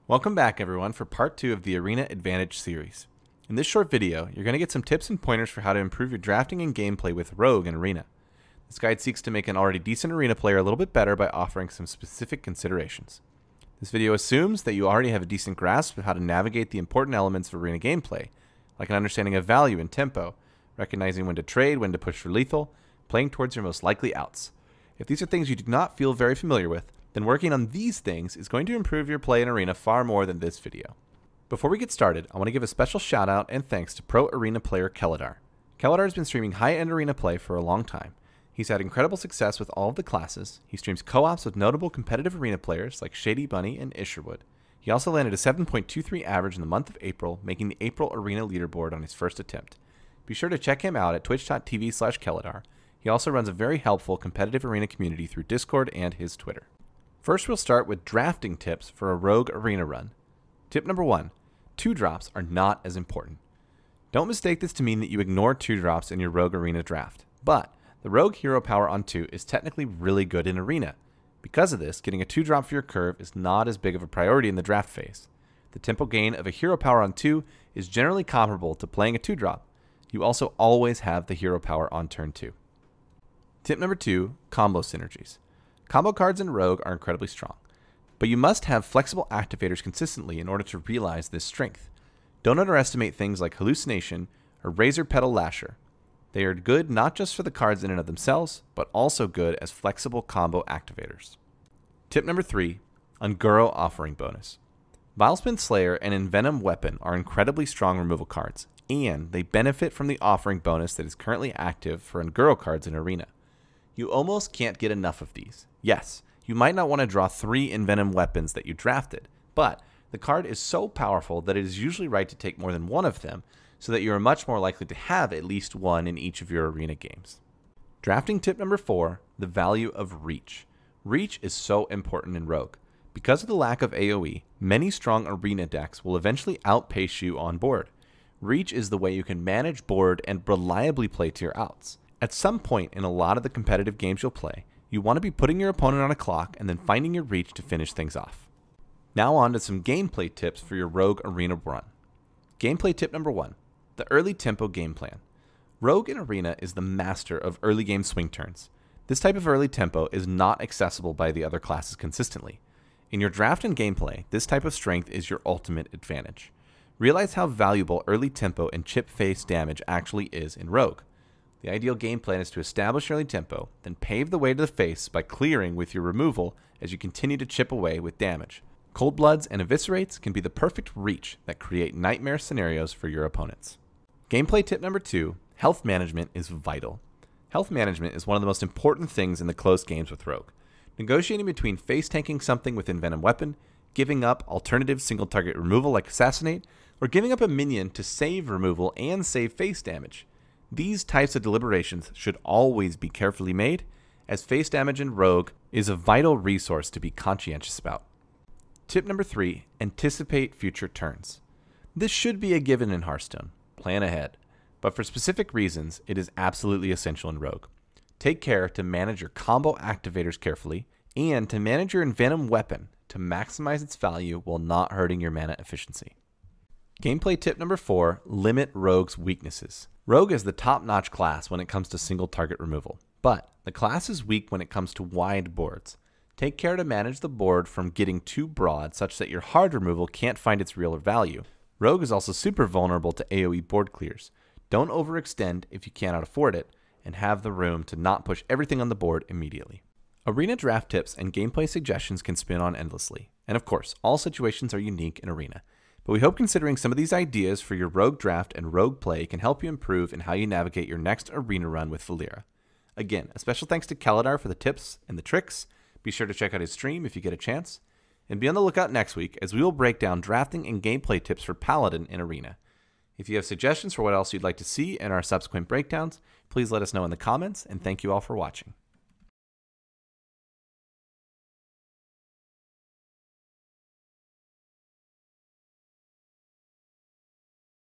Welcome back everyone for part 2 of the Arena Advantage series. In this short video, you're going to get some tips and pointers for how to improve your drafting and gameplay with Rogue in Arena. This guide seeks to make an already decent Arena player a little bit better by offering some specific considerations. This video assumes that you already have a decent grasp of how to navigate the important elements of Arena gameplay, like an understanding of value and tempo, recognizing when to trade, when to push for lethal, playing towards your most likely outs. If these are things you do not feel very familiar with, then working on these things is going to improve your play in Arena far more than this video. Before we get started, I want to give a special shout out and thanks to pro Arena player Kelladar. Kelladar has been streaming high-end Arena play for a long time. He's had incredible success with all of the classes. He streams co-ops with notable competitive Arena players like Shady Bunny and Isherwood. He also landed a 7.23 average in the month of April, making the April Arena leaderboard on his first attempt. Be sure to check him out at twitch.tv/Kelladar. He also runs a very helpful competitive Arena community through Discord and his Twitter. First, we'll start with drafting tips for a Rogue Arena run. Tip number 1, 2-drops are not as important. Don't mistake this to mean that you ignore 2-drops in your Rogue Arena draft, but the Rogue hero power on 2 is technically really good in Arena. Because of this, getting a 2-drop for your curve is not as big of a priority in the draft phase. The tempo gain of a hero power on 2 is generally comparable to playing a 2-drop. You also always have the hero power on turn 2. Tip number 2, combo synergies. Combo cards in Rogue are incredibly strong, but you must have flexible activators consistently in order to realize this strength. Don't underestimate things like Hallucination or Razor Petal Lasher. They are good not just for the cards in and of themselves, but also good as flexible combo activators. Tip number 3, Unguro Offering Bonus. Vilespin Slayer and Envenom Weapon are incredibly strong removal cards, and they benefit from the offering bonus that is currently active for Unguro cards in Arena. You almost can't get enough of these. Yes, you might not want to draw 3 Envenom Weapons that you drafted, but the card is so powerful that it is usually right to take more than one of them, so that you are much more likely to have at least one in each of your Arena games. Drafting tip number 4, the value of Reach. Reach is so important in Rogue. Because of the lack of AoE, many strong Arena decks will eventually outpace you on board. Reach is the way you can manage board and reliably play to your outs. At some point in a lot of the competitive games you'll play, you want to be putting your opponent on a clock and then finding your reach to finish things off. Now on to some gameplay tips for your Rogue Arena run. Gameplay tip number 1, the early tempo game plan. Rogue in Arena is the master of early game swing turns. This type of early tempo is not accessible by the other classes consistently. In your draft and gameplay, this type of strength is your ultimate advantage. Realize how valuable early tempo and chip face damage actually is in Rogue. The ideal game plan is to establish early tempo, then pave the way to the face by clearing with your removal as you continue to chip away with damage. Cold Bloods and Eviscerates can be the perfect reach that create nightmare scenarios for your opponents. Gameplay tip number 2, health management is vital. Health management is one of the most important things in the close games with Rogue. Negotiating between face tanking something with Envenom Weapon, giving up alternative single target removal like Assassinate, or giving up a minion to save removal and save face damage. These types of deliberations should always be carefully made, as face damage in Rogue is a vital resource to be conscientious about. Tip number 3, anticipate future turns. This should be a given in Hearthstone. Plan ahead. But for specific reasons, it is absolutely essential in Rogue. Take care to manage your combo activators carefully, and to manage your Envenom Weapon to maximize its value while not hurting your mana efficiency. Gameplay tip number 4, limit Rogue's weaknesses. Rogue is the top-notch class when it comes to single target removal, but the class is weak when it comes to wide boards. Take care to manage the board from getting too broad such that your hard removal can't find its real value. Rogue is also super vulnerable to AoE board clears. Don't overextend if you cannot afford it, and have the room to not push everything on the board immediately. Arena draft tips and gameplay suggestions can spin on endlessly, and of course, all situations are unique in Arena. But we hope considering some of these ideas for your Rogue draft and Rogue play can help you improve in how you navigate your next Arena run with Valeera. Again, a special thanks to Kelladar for the tips and the tricks. Be sure to check out his stream if you get a chance. And be on the lookout next week as we will break down drafting and gameplay tips for Paladin in Arena. If you have suggestions for what else you'd like to see in our subsequent breakdowns, please let us know in the comments, and thank you all for watching.